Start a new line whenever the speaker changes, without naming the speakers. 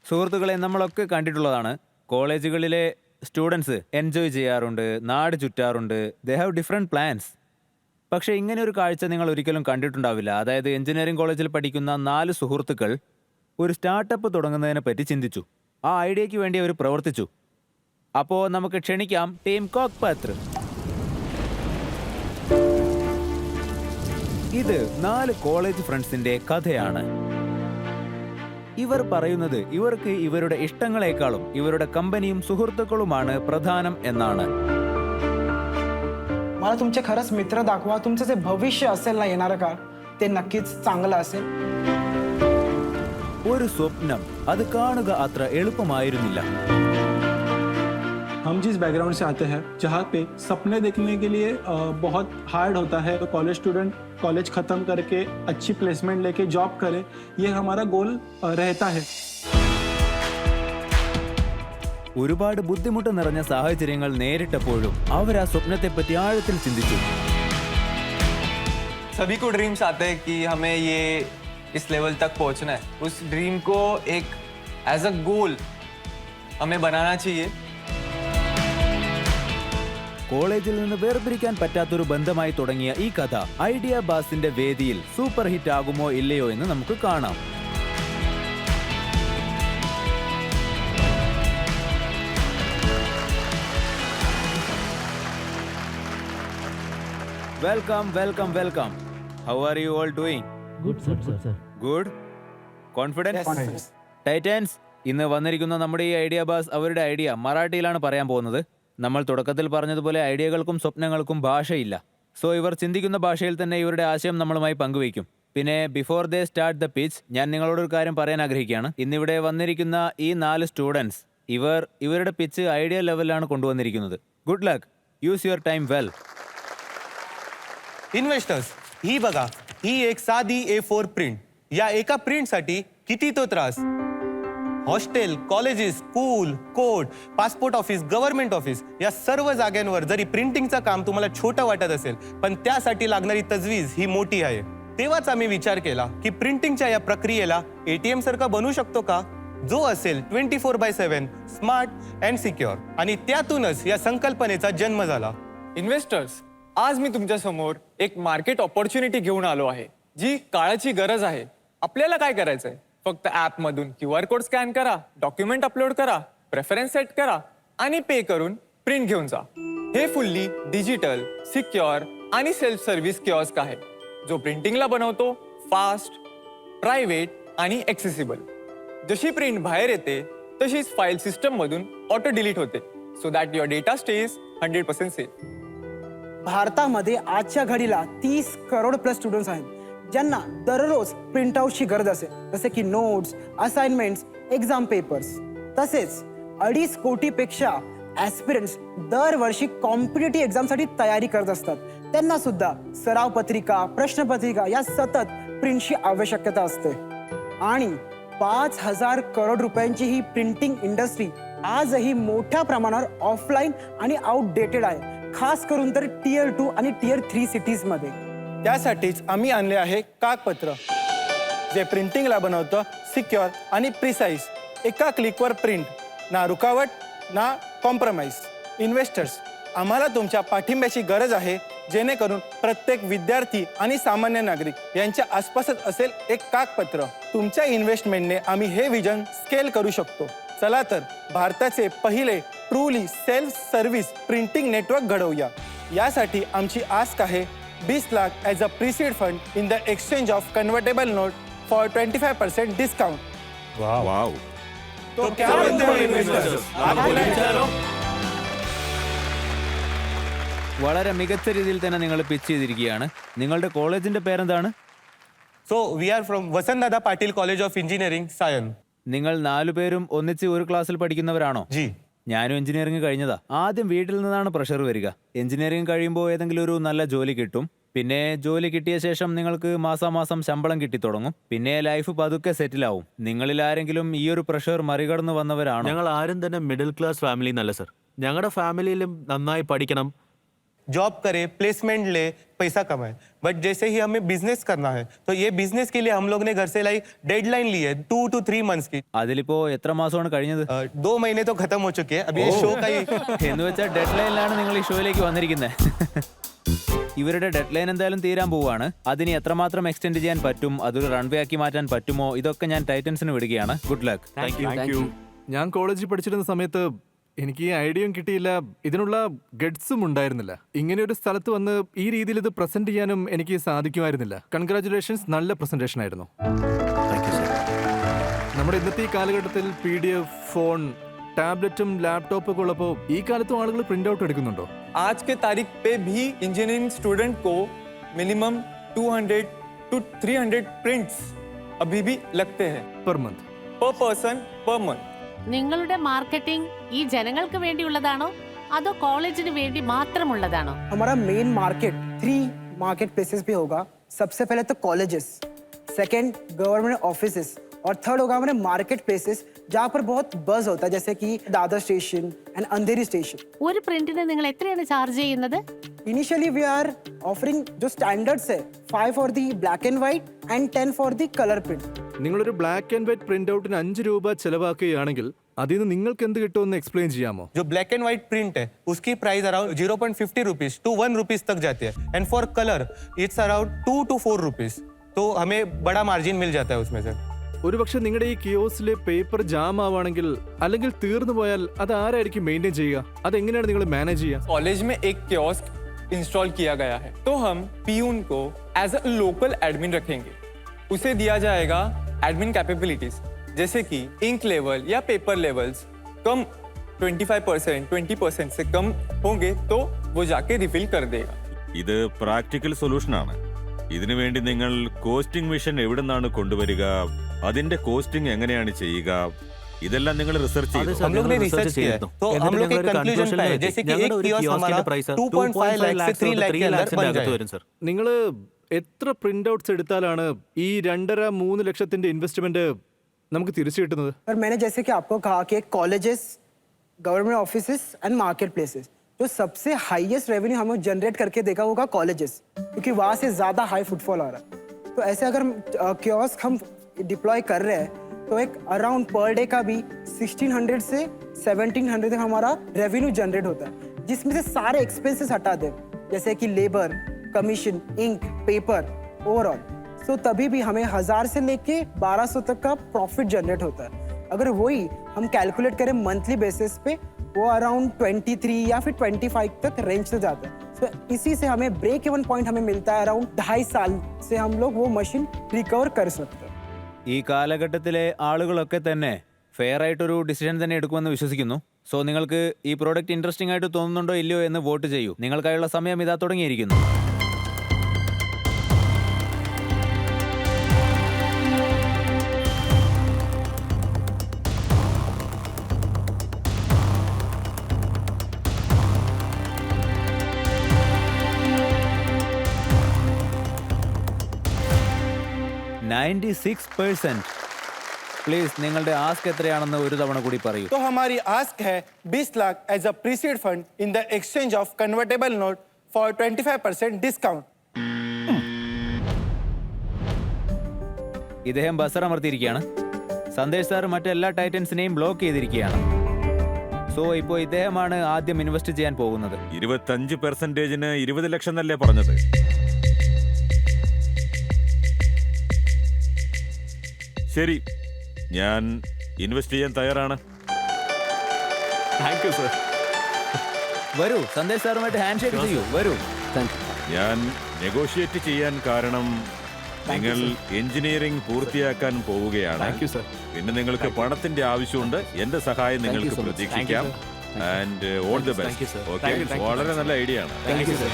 സുഹൃത്തുക്കളെ, നമ്മളൊക്കെ കണ്ടിട്ടുള്ളതാണ്, കോളേജുകളിലെ സ്റ്റുഡൻസ് എൻജോയ് ചെയ്യാറുണ്ട്, നാട് ചുറ്റാറുണ്ട്, ദേ ഹാവ് ഡിഫറെൻറ്റ് പ്ലാൻസ്. പക്ഷേ ഇങ്ങനെ ഒരു കാഴ്ച നിങ്ങൾ ഒരിക്കലും കണ്ടിട്ടുണ്ടാവില്ല. അതായത് എഞ്ചിനീയറിംഗ് കോളേജിൽ പഠിക്കുന്ന 4 സുഹൃത്തുക്കൾ ഒരു സ്റ്റാർട്ടപ്പ് തുടങ്ങുന്നതിനെ പറ്റി ചിന്തിച്ചു. ആ ഐഡിയയ്ക്ക് വേണ്ടി അവർ പ്രവർത്തിച്ചു. അപ്പോൾ നമുക്ക് ക്ഷണിക്കാം ടീം കോക്പത്ര. ഇത് 4 കോളേജ് ഫ്രണ്ട്സിന്റെ കഥയാണ്. ഇവർ പറയുന്നത് ഇവർക്ക് ഇവരുടെ ഇഷ്ടങ്ങളെക്കാളും ഇവരുടെ കമ്പനിയും സുഹൃത്തുക്കളുമാണ് പ്രധാനം എന്നാണ്.
मला तुमचे खरंच मित्र दाखवा. तुमचं जे भविष्य असेल ना येणारं काळ, ते नक्कीच चांगलं असेल.
ഒരു സ്വപ്നം അത് കാണുക അത്ര എളുപ്പമായിരുന്നില്ല.
हम जिस बैकग्राउंड से आते हैं, जहाँ पे सपने देखने के लिए बहुत हार्ड होता है, तो कॉलेज स्टूडेंट कॉलेज खत्म करके अच्छी प्लेसमेंट लेके जॉब करे, ये हमारा गोल रहता है.
ഒരുപാട് ബുദ്ധിമുട്ട് നിറഞ്ഞ സാഹചര്യങ്ങൾ നേരിട്ടപ്പോഴും അവർ ആ സ്വപ്നത്തെപ്പറ്റി ആഴത്തിൽ ചിന്തിച്ചു.
सभी को ड्रीम्स आते हैं कि हमें ये इस लेवल तक पहुंचना है. उस ड्रीम को एक एज अ गोल हमें बनाना चाहिए.
കോളേജിൽ നിന്ന് വേർപിരിക്കാൻ പറ്റാത്തൊരു ബന്ധമായി തുടങ്ങിയ ഈ കഥ ഐഡിയ ബാസിന്റെ വേദിയിൽ സൂപ്പർ ഹിറ്റ് ആകുമോ ഇല്ലയോ എന്ന് നമുക്ക് കാണാം. Welcome welcome welcome. How are you all doing? Good. Confidence? Titans, ഇന്ന് വന്നിരിക്കുന്ന നമ്മുടെ ഈ ഐഡിയ ബാസ് അവരുടെ ഐഡിയ മറാഠിയിലാണ് പറയാൻ പോകുന്നത്. നമ്മൾ തുടക്കത്തിൽ പറഞ്ഞതുപോലെ ഐഡിയകൾക്കും സ്വപ്നങ്ങൾക്കും ഭാഷയില്ല. സോ ഇവർ ചിന്തിക്കുന്ന ഭാഷയിൽ തന്നെ ഇവരുടെ ആശയം നമ്മളുമായി പങ്കുവയ്ക്കും. പിന്നെ before they start the pitch, ഞാൻ നിങ്ങളോടൊരു കാര്യം പറയാൻ ആഗ്രഹിക്കുകയാണ്. ഇന്നിവിടെ വന്നിരിക്കുന്ന ഈ 4 സ്റ്റുഡൻസ് ഇവരുടെ പിച്ച് ഐഡിയ ലെവലിലാണ് കൊണ്ടുവന്നിരിക്കുന്നത്. Good luck. Use your time well.
Investors, ही बघा, ही एक साधी A4 प्रिंट. या एका प्रिंटसाठी किती तो त्रास. Hostel, colleges, school, court, passport office, government office या सर्व जागांवर जरी प्रिंटिंगचं काम तुम्हाला छोटं वाटत असेल, पण त्यासाठी लागणारी तजवीज ही मोठी आहे. तेव्हाच आम्ही विचार केला की प्रिंटिंगच्या या प्रक्रियेला ATM सारखा बनवू शकतो का, जो असेल 24/7 स्मार्ट अँड सिक्युअर. आणि त्यातूनच या संकल्पनेचा जन्म झाला.
इन्व्हेस्टर्स, आज मी तुमच्या समोर एक मार्केट ऑपॉर्च्युनिटी घेऊन आलो आहे, जी काळाची गरज आहे. आपल्याला काय करायचंय? फक्त ॲपमधून QR कोड स्कॅन करा, डॉक्युमेंट अपलोड करा, प्रेफरन्स सेट करा आणि पे करून प्रिंट घेऊन जा. हे फुल्ली डिजिटल, सिक्युअर आणि सेल्फ सर्व्हिस किऑस्क आहे, जो प्रिंटिंगला बनवतो फास्ट, प्रायव्हेट आणि ॲक्सेसिबल. जशी प्रिंट बाहेर येते तशीच फाईल सिस्टममधून ऑटो डिलीट होते, so that your data stage 100% safe.
भारतामध्ये आजच्या घडीला 30 करोड प्लस स्टुडंट्स आहेत, ज्यांना दररोज प्रिंटआउटची गरज असेल, जसे की नोट्स, असाइनमेंट्स, एक्झाम पेपर्स. तसेच 2.5 कोटीपेक्षा ॲस्पिरंट्स दरवर्षी कॉम्पिटिटिव्ह एक्झामसाठी तयारी करत असतात. त्यांना सुद्धा सराव पत्रिका, प्रश्नपत्रिका या सतत प्रिंटची आवश्यकता असते. आणि 5,000 करोड रुपयांची ही प्रिंटिंग इंडस्ट्री आजही मोठ्या प्रमाणावर ऑफलाईन आणि आउटडेटेड आहे, खास करून तर Tier 2 आणि Tier 3 सिटीजमध्ये.
त्यासाठीच आम्ही आणले आहे कागपत्र, जे प्रिंटिंगला बनवतं सिक्युअर आणि प्रिसाईज. एका क्लिकवर प्रिंट, ना रुकावट ना कॉम्प्रोमाइज. इन्व्हेस्टर्स, आम्हाला तुमच्या पाठिंब्याची गरज आहे, जेणेकरून प्रत्येक विद्यार्थी आणि सामान्य नागरिक यांच्या आसपासच असेल एक कागपत्र. तुमच्या इन्व्हेस्टमेंटने आम्ही हे विजन स्केल करू शकतो. चला तर भारताचे पहिले truly self service printing network घडवूया. यासाठी आमची आस्क आहे 20 lakh as a preseed fund in the exchange of convertible note for 25% discount.
Wow.
तो क्या बनते हो इन्वेस्टर्स?
വളരെ മികച്ച രീതിയിൽ തന്നെ നിങ്ങൾ പിച്ച് ചെയ്തിരിക്കുകയാണ്. നിങ്ങളുടെ കോളേജിന്റെ പേരെന്താണ്?
So we are from Vasantdada Patil College of Engineering, Sion.
നിങ്ങൾ 4 പേരും ഒന്നിച്ച് ഒരു ക്ലാസ്സിൽ പഠിക്കുന്നവരാണോ?
जी.
ഞാനും എഞ്ചിനീയറിംഗ് കഴിഞ്ഞതാ. ആദ്യം വീട്ടിൽ നിന്നാണ് പ്രഷർ വരിക. എഞ്ചിനീയറിംഗ് കഴിയുമ്പോൾ ഏതെങ്കിലും ഒരു നല്ല ജോലി കിട്ടും. പിന്നെ ജോലി കിട്ടിയ ശേഷം നിങ്ങൾക്ക് മാസാമാസം ശമ്പളം കിട്ടിത്തുടങ്ങും. പിന്നെ ലൈഫ് പതുക്കെ സെറ്റിൽ ആവും. നിങ്ങളിൽ ആരെങ്കിലും ഈ ഒരു പ്രഷർ മറികടന്ന് വന്നവരാണോ?
ഞങ്ങൾ ആരും തന്നെ മിഡിൽ ക്ലാസ് ഫാമിലി എന്നല്ല സർ. ഞങ്ങളുടെ ഫാമിലിയിലും നന്നായി പഠിക്കണം,
जॉब करे, प्लेसमेंट ले, पैसा कमाए। बट जैसे ही हमें बिजनेस करना है तो ये बिजनेस के लिए हम लोग ने घर से लाई डेडलाइन ली है 2 to 3 months की।
അതിലിപ്പോ എത്ര മാസമാണ് കഴിഞ്ഞത്?
2 महीने तो खत्म हो चुके हैं, अभी ये शो का ही
എന്ന് വെച്ചാൽ ഡെഡ് ലൈനിലാണ് നിങ്ങൾ ഈ ഷോയിലേക്ക് വന്നിരിക്കുന്നത്. ഇവരുടെ ഡെഡ് ലൈൻ എന്തായാലും തീരാൻ പോവാണ്. അതിന് എത്രമാത്രം എക്സ്റ്റെൻഡ് ചെയ്യാൻ പറ്റും, അതൊരു റൺവേ ആക്കി മാറ്റാൻ പറ്റുമോ, ഇതൊക്കെ ഞാൻ ടൈറ്റൻസിന് വിടുകയാണ്. Good luck.
Thank you. ഞാൻ കോളേജിൽ പഠിച്ചിരുന്ന സമയത്ത് എനിക്ക് ഈ ഐഡിയയും കിട്ടിയില്ല, ഇതിനുള്ള ഗഡ്സും ഉണ്ടായിരുന്നില്ല. ഇങ്ങനെ ഒരു സ്ഥലത്ത് വന്ന് ഈ രീതിയിൽ ഇത് പ്രസന്റ് ചെയ്യാനും എനിക്ക് സാധിക്കുമായിരുന്നില്ല. കൺഗ്രാറ്റുലേഷൻസ്, നല്ല പ്രസന്റേഷൻ ആയിരുന്നു. നമ്മുടെ ഇന്നത്തെ ഈ കാലഘട്ടത്തിൽ PDF, ഫോൺ, ടാബ്ലറ്റും ലാപ്ടോപ്പും ഒക്കെ ഉള്ളപ്പോൾ ഈ കാലത്തും ആളുകൾ പ്രിന്റ് ഔട്ട് എടുക്കുന്നുണ്ടോ?
आज के तारीख पे भी इंजीनियरिंग स्टूडेंट को मिनिमम 200 to 300 प्रिंट्स अभी भी लगते हैं
പെർ മന്ത്?
पर पर्सन पर मंथ।
നിങ്ങളുടെ മാർക്കറ്റിംഗ് ഈ ജനങ്ങൾക്ക് വേണ്ടിയുള്ളതാണോ അതോ കോളേജിന് വേണ്ടി മാത്രമുള്ളതാണോ?
हमारा मेन मार्केट 3 मार्केट प्लेसेस पे होगा. सबसे पहले तो कॉलेजेस, सेकंड गवर्नमेंट ऑफिसेस और थर्ड होगा हमारे मार्केट प्लेसेस जहाँ पर बहुत बज होता है, जैसे कि Dadar station and Andheri station.
ഒരു പ്രിന്റിന് നിങ്ങൾ എത്രയാണ് ചാർജ് ചെയ്യുന്നത്?
इनिशियली वी आर ऑफरिंग जो स्टैंडर्ड्स है 5 for the black and white and 10 for the colour print.
നിങ്ങളൊരു ബ്ലാക്ക് ആൻഡ് വൈറ്റ് പ്രിന്റ് ഔട്ടിന് 5 രൂപ ചെലവാക്കുകയാണെങ്കിൽ അതിൽ നിന്ന് നിങ്ങൾക്ക് എന്ത് കിട്ടുമെന്ന് എക്സ്പ്ലെയിൻ ചെയ്യാമോ?
जो ब्लैक एंड व्हाइट प्रिंट है उसकी price around 0.50 rupees to 1 rupees तक जाती है, and for colour it's around 2 to 4 rupees, तो हमें बड़ा मार्जिन मिल जाता है उसमें से।
ഒരുപക്ഷെ നിങ്ങളുടെ ഈ കിയോസിലെ പേപ്പർ ജാം ആവുകയാണെങ്കിൽ അല്ലെങ്കിൽ തീർന്നു പോയാൽ അത് ആരായിരിക്കും മെയിൻറ്റെയിൻ ചെയ്യുക? അതെങ്ങനെയാണ് നിങ്ങൾ മാനേജ് ചെയ്യുക?
कॉलेज में एक कियोस्क इंस्टॉल किया गया है, तो हम पीयून को एज अ लोकल एडमिन रखेंगे. उसे दिया जाएगा एडमिन कैपेबिलिटीज, जैसे कि इंक लेवल या पेपर लेवल्स कम 25%, 20% से कम होंगे तो वो जाके रिफिल कर देगा.
ഇത് പ്രാക്ടിക്കൽ സൊല്യൂഷനാണ്. ഇതിനു വേണ്ടി നിങ്ങൾ കോസ്റ്റിംഗ് മിഷൻ എവിടെ നിന്നാണ് കൊണ്ടുവരിക, അതിന്റെ കോസ്റ്റിംഗ് എങ്ങനെയാണ് ചെയ്യുക, ഇതെല്ലാം നിങ്ങൾ റിസർച്ച് ചെയ്തു.
हम लोग ने रिसर्च किया है, तो हम लोग एक कंक्लूजन पे है, जैसे कि एक कियोस्क हमारा 2.5 लाख से 3 लाख के अंदर बन जाएगा.
നിങ്ങൾ എത്ര പ്രിന്റ് ഔട്ട്സ് എടുത്താലാണ് ഈ 2.5-3 ലക്ഷത്തിന്റെ ഇൻവെസ്റ്റ്മെന്റ് നമുക്ക് തിരിച്ചു കിട്ടുന്നത്?
पर मैंने जैसे कि आपको कहा कि colleges, government offices and market places, जो सबसे हाईएस्ट रेवेन्यू हमें जनरेट करके देगा होगा कॉलेजेस, क्योंकि वहाँ से ज़्यादा हाई फुटफॉल आ रहा है. तो ऐसे अगर कियोस्क हम डिप्लॉय कर रहे हैं तो एक अराउंड पर डे का भी 1600 से 1700 तक हमारा रेवेन्यू जनरेट होता है, जिसमें से सारे एक्सपेंसेस हटा दें, जैसे कि labour, commission, ink, paper, overall. So तभी भी हमें 1000 से लेके 1200 तक का प्रॉफिट जनरेट होता है. अगर वही हम कैलकुलेट करें मंथली बेसिस पे, वो अराउंड 23 या फिर 25 तक रेंज से जाता है. सो इसी से हमें ब्रेक इवन पॉइंट हमें मिलता है अराउंड 2.5 साल से हम लोग वो मशीन रिकवर कर सकते हैं.
ഈ കാലഘട്ടത്തിലെ ആളുകളൊക്കെ തന്നെ ഫെയർ ആയിട്ടൊരു ഡിസിഷൻ തന്നെ എടുക്കുമെന്ന് വിശ്വസിക്കുന്നു. സോ നിങ്ങൾക്ക് ഈ പ്രോഡക്റ്റ് ഇൻട്രസ്റ്റിംഗ് ആയിട്ട് തോന്നുന്നുണ്ടോ ഇല്ലയോ എന്ന് വോട്ട് ചെയ്യൂ. നിങ്ങൾക്കായുള്ള സമയം ഇതാ തുടങ്ങിയിരിക്കുന്നു. പ്ലീസ് നിങ്ങളുടെ ആസ്ക് എത്രയാണെന്ന് ഒരു തവണ കൂടി പറയൂ.
तो हमारी आस्क है 20 lakh as a preseed fund in the exchange of convertible note for 25% discount.
ഇദ്ദേഹം ബസർ അമർത്തിയിരിക്കുകയാണ്. സന്ദേശ് സാർ മറ്റെല്ലാ ടൈറ്റൻസിനെയും ബ്ലോക്ക് ചെയ്തിരിക്കുകയാണ്. സോ ഇപ്പോൾ ഇദ്ദേഹമാണ് ആദ്യം ഇൻവെസ്റ്റ് ചെയ്യാൻ പോകുന്നത്.
25%-ന് 20 ലക്ഷം എന്നല്ലേ പറഞ്ഞത്? ശരി, ഞാൻ ഇൻവെസ്റ്റ് ചെയ്യാൻ തയ്യാറാണ്.
Thank you sir.
വരൂ, സന്ദേശ് സാറുമായിട്ട് ഹാൻഡ് ഷേക്ക് ചെയ്യൂ. വരൂ.
ഞാൻ നെഗോഷിയേറ്റ് ചെയ്യാൻ കാരണം നിങ്ങൾ എഞ്ചിനീയറിംഗ് പൂർത്തിയാക്കാൻ പോവുകയാണ്.
Thank you sir.
പിന്നെ നിങ്ങൾക്ക് പണത്തിന്റെ ആവശ്യമുണ്ട്. എന്റെ സഹായം നിങ്ങൾക്ക് പ്രതീക്ഷിക്കാം. And all the best. Okay, വളരെ നല്ല ഐഡിയ ആണ്.
Thank you sir.